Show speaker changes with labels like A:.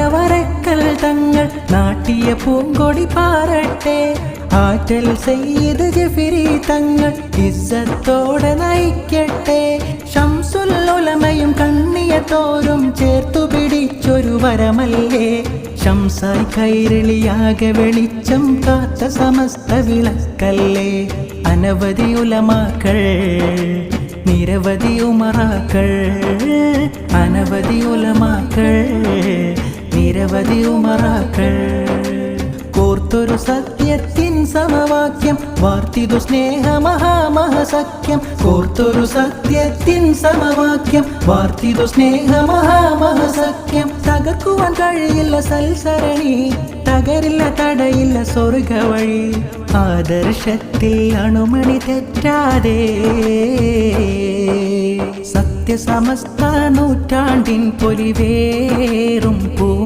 A: മണവറക്കൽ തങ്ങൾ നാട്ടിയ പൂങ്കൊടി പാറട്ടെ. ആറ്റൽ സയ്യിദ് ജഫരി തങ്ങൾ ഇസ്സത്തോടെ നയിക്കട്ടെ. ശംസുൽ ഉലമയും കണ്ണിയത്തോരും ചേർത്തു പിടിച്ചൊരു വരമല്ലേ. ശംസായി കൈരളിയാകെ വെളിച്ചം കാത്ത സമസ്ത വിളക്കല്ലേ. അനവധി ഉലമാക്കൾ നിരവധി ഉമറാക്കൾ. അനവധി ഉലമാക്കൾ നിരവധി ഉമറാക്കൾ. കോർത്തൊരു സത്യത്തിൻ സമവാക്യം വാർത്തിതു സ്നേഹമഹാമഹസഖ്യം. കോർത്തൊരു സത്യത്തിൻ സമവാക്യം വാർത്തിതു സ്നേഹമഹാമഹസഖ്യം. തകർക്കുവാൻ കഴിയില്ല സൽസരണി, തകരില്ല തടയില്ല സ്വർഗവഴി. ആദർശത്തിൽ അണുമണി തെറ്റാതെ സത്യസമസ്ത നൂറ്റാണ്ടിൻ പൊലിവേറും പൂ